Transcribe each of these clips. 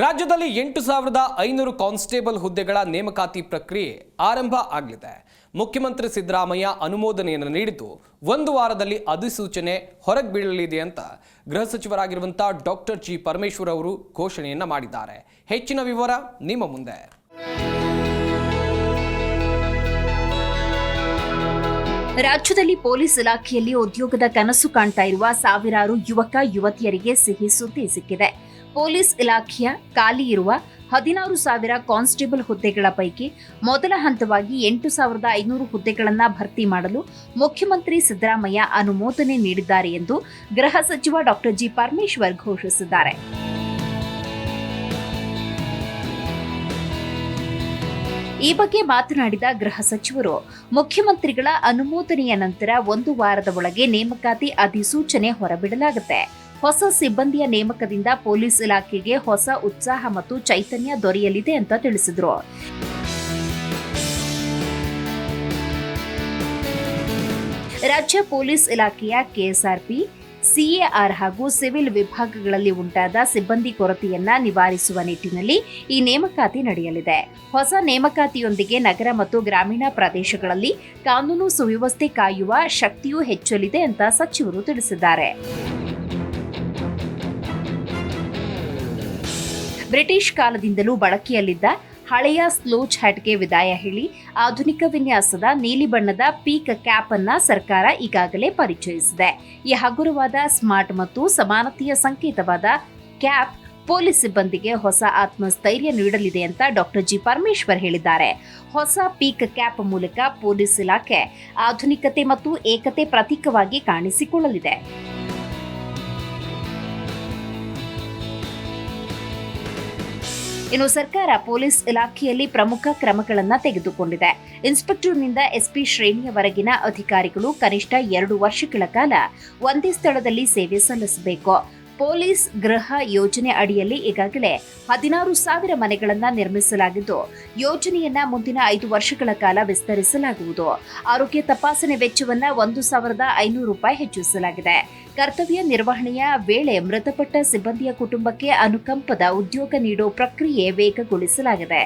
ರಾಜ್ಯದಲ್ಲಿ 8,500 ಕಾನ್ಸ್ಟೇಬಲ್ ಹುದ್ದೆಗಳ ನೇಮಕಾತಿ ಪ್ರಕ್ರಿಯೆ ಆರಂಭ ಆಗಲಿದೆ. ಮುಖ್ಯಮಂತ್ರಿ ಸಿದ್ದರಾಮಯ್ಯ ಅನುಮೋದನೆಯನ್ನು ನೀಡಿದ್ದು ಒಂದು ವಾರದಲ್ಲಿ ಅಧಿಸೂಚನೆ ಹೊರಗೆ ಬೀಳಲಿದೆ ಅಂತ ಗೃಹ ಸಚಿವರಾಗಿರುವಂತಹ ಡಾಕ್ಟರ್ ಜಿ ಪರಮೇಶ್ವರ್ ಅವರು ಘೋಷಣೆಯನ್ನ ಮಾಡಿದ್ದಾರೆ. ಹೆಚ್ಚಿನ ವಿವರ ನಿಮ್ಮ ಮುಂದೆ. ರಾಜ್ಯದಲ್ಲಿ ಪೊಲೀಸ್ ಇಲಾಖೆಯಲ್ಲಿ ಉದ್ಯೋಗದ ಕನಸು ಕಾಣ್ತಾ ಇರುವ ಸಾವಿರಾರು ಯುವಕ ಯುವತಿಯರಿಗೆ ಸಿಹಿ ಸುದ್ದಿ ಸಿಕ್ಕಿದೆ. ಪೊಲೀಸ್ ಇಲಾಖೆಯ ಖಾಲಿ ಇರುವ 16,000 ಕಾನ್ಸ್ಟೇಬಲ್ ಹುದ್ದೆಗಳ ಪೈಕಿ ಮೊದಲ ಹಂತವಾಗಿ 8,500 ಹುದ್ದೆಗಳನ್ನು ಭರ್ತಿ ಮಾಡಲು ಮುಖ್ಯಮಂತ್ರಿ ಸಿದ್ದರಾಮಯ್ಯ ಅನುಮೋದನೆ ನೀಡಿದ್ದಾರೆ ಎಂದು ಗೃಹ ಸಚಿವ ಡಾಕ್ಟರ್ ಜಿ ಪರಮೇಶ್ವರ್ ಘೋಷಿಸಿದ್ದಾರೆ. ಈ ಬಗ್ಗೆ ಮಾತನಾಡಿದ ಗೃಹ ಸಚಿವರು, ಮುಖ್ಯಮಂತ್ರಿಗಳ ಅನುಮೋದನೆಯ ನಂತರ ಒಂದು ವಾರದ ಒಳಗೆ ನೇಮಕಾತಿ ಅಧಿಸೂಚನೆ ಹೊರಬಿಡಲಾಗುತ್ತೆ. ಹೊಸ ಸಿಬ್ಬಂದಿಯ ನೇಮಕದಿಂದ ಪೊಲೀಸ್ ಇಲಾಖೆಗೆ ಹೊಸ ಉತ್ಸಾಹ ಮತ್ತು ಚೈತನ್ಯ ದೊರೆಯಲಿದೆ ಅಂತ ತಿಳಿಸಿದರು. ರಾಜ್ಯ ಪೊಲೀಸ್ ಇಲಾಖೆಯ ಕೆಎಸ್ಆರ್ಪಿ, ಸಿಎಆರ್ ಹಾಗೂ ಸಿವಿಲ್ ವಿಭಾಗಗಳಲ್ಲಿ ಉಂಟಾದ ಸಿಬ್ಬಂದಿ ಕೊರತೆಯನ್ನ ನಿವಾರಿಸುವ ನಿಟ್ಟಿನಲ್ಲಿ ಈ ನೇಮಕಾತಿ ನಡೆಯಲಿದೆ. ಹೊಸ ನೇಮಕಾತಿಯೊಂದಿಗೆ ನಗರ ಮತ್ತು ಗ್ರಾಮೀಣ ಪ್ರದೇಶಗಳಲ್ಲಿ ಕಾನೂನು ಸುವ್ಯವಸ್ಥೆ ಕಾಯುವ ಶಕ್ತಿಯೂ ಹೆಚ್ಚಲಿದೆ ಅಂತ ಸಚಿವರು ತಿಳಿಸಿದ್ದಾರೆ. ಬ್ರಿಟಿಷ್ ಕಾಲದಿಂದಲೂ ಬಳಕೆಯಲ್ಲಿದ್ದ ಹಳೆಯ ಸ್ಲೋಚ್ ಹ್ಯಾಟ್ಗೆ ವಿದಾಯ ಹೇಳಿ ಆಧುನಿಕ ವಿನ್ಯಾಸದ ನೀಲಿ ಬಣ್ಣದ ಪೀಕ್ ಕ್ಯಾಪ್ ಅನ್ನ ಸರ್ಕಾರ ಈಗಾಗಲೇ ಪರಿಚಯಿಸಿದೆ. ಈ ಹಗುರವಾದ, ಸ್ಮಾರ್ಟ್ ಮತ್ತು ಸಮಾನತೆಯ ಸಂಕೇತವಾದ ಕ್ಯಾಪ್ ಪೊಲೀಸ್ ಸಿಬ್ಬಂದಿಗೆ ಹೊಸ ಆತ್ಮಸ್ಥೈರ್ಯ ನೀಡಲಿದೆ ಅಂತ ಡಾಕ್ಟರ್ ಜಿ ಪರಮೇಶ್ವರ್ ಹೇಳಿದ್ದಾರೆ. ಹೊಸ ಪೀಕ್ ಕ್ಯಾಪ್ ಮೂಲಕ ಪೊಲೀಸ್ ಇಲಾಖೆ ಆಧುನಿಕತೆ ಮತ್ತು ಏಕತೆ ಪ್ರತೀಕವಾಗಿ ಕಾಣಿಸಿಕೊಳ್ಳಲಿದೆ. ಇನ್ನು ಸರ್ಕಾರ ಪೊಲೀಸ್ ಇಲಾಖೆಯಲ್ಲಿ ಪ್ರಮುಖ ಕ್ರಮಗಳನ್ನು ತೆಗೆದುಕೊಂಡಿದೆ. ಇನ್ಸ್ಪೆಕ್ಟರ್ನಿಂದ ಎಸ್ಪಿ ಶ್ರೇಣಿಯವರೆಗಿನ ಅಧಿಕಾರಿಗಳು ಕನಿಷ್ಠ 2 ವರ್ಷಗಳ ಕಾಲ ಒಂದೇ ಸ್ಥಳದಲ್ಲಿ ಸೇವೆ ಸಲ್ಲಿಸಬೇಕು. ಪೊಲೀಸ್ ಗೃಹ ಯೋಜನೆ ಅಡಿಯಲ್ಲಿ ಈಗಾಗಲೇ 16,000 ಮನೆಗಳನ್ನು ನಿರ್ಮಿಸಲಾಗಿದ್ದು, ಯೋಜನೆಯನ್ನ ಮುಂದಿನ 5 ವರ್ಷಗಳ ಕಾಲ ವಿಸ್ತರಿಸಲಾಗುವುದು. ಆರೋಗ್ಯ ತಪಾಸಣೆ ವೆಚ್ಚವನ್ನ 1,500 ರೂಪಾಯಿ ಹೆಚ್ಚಿಸಲಾಗಿದೆ. ಕರ್ತವ್ಯ ನಿರ್ವಹಣೆಯ ವೇಳೆ ಮೃತಪಟ್ಟ ಸಿಬ್ಬಂದಿಯ ಕುಟುಂಬಕ್ಕೆ ಅನುಕಂಪದ ಉದ್ಯೋಗ ನೀಡೋ ಪ್ರಕ್ರಿಯೆ ವೇಗಗೊಳಿಸಲಾಗಿದೆ.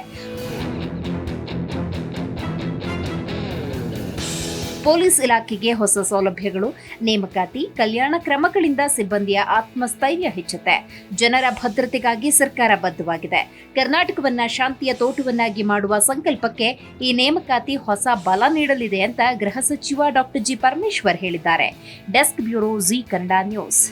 ಪೊಲೀಸ್ ಇಲಾಖೆಗೆ ಹೊಸ ಸೌಲಭ್ಯಗಳು, ನೇಮಕಾತಿ, ಕಲ್ಯಾಣ ಕ್ರಮಗಳಿಂದ ಸಿಬ್ಬಂದಿಯ ಆತ್ಮಸ್ಥೈರ್ಯ ಹೆಚ್ಚುತ್ತೆ. ಜನರ ಭದ್ರತೆಗಾಗಿ ಸರ್ಕಾರ ಬದ್ಧವಾಗಿದೆ. ಕರ್ನಾಟಕವನ್ನ ಶಾಂತಿಯ ತೋಟವನ್ನಾಗಿ ಮಾಡುವ ಸಂಕಲ್ಪಕ್ಕೆ ಈ ನೇಮಕಾತಿ ಹೊಸ ಬಲ ನೀಡಲಿದೆ ಅಂತ ಗೃಹ ಸಚಿವ ಡಾಕ್ಟರ್ ಜಿ ಪರಮೇಶ್ವರ್ ಹೇಳಿದ್ದಾರೆ. Desk bureau, G Kannada news.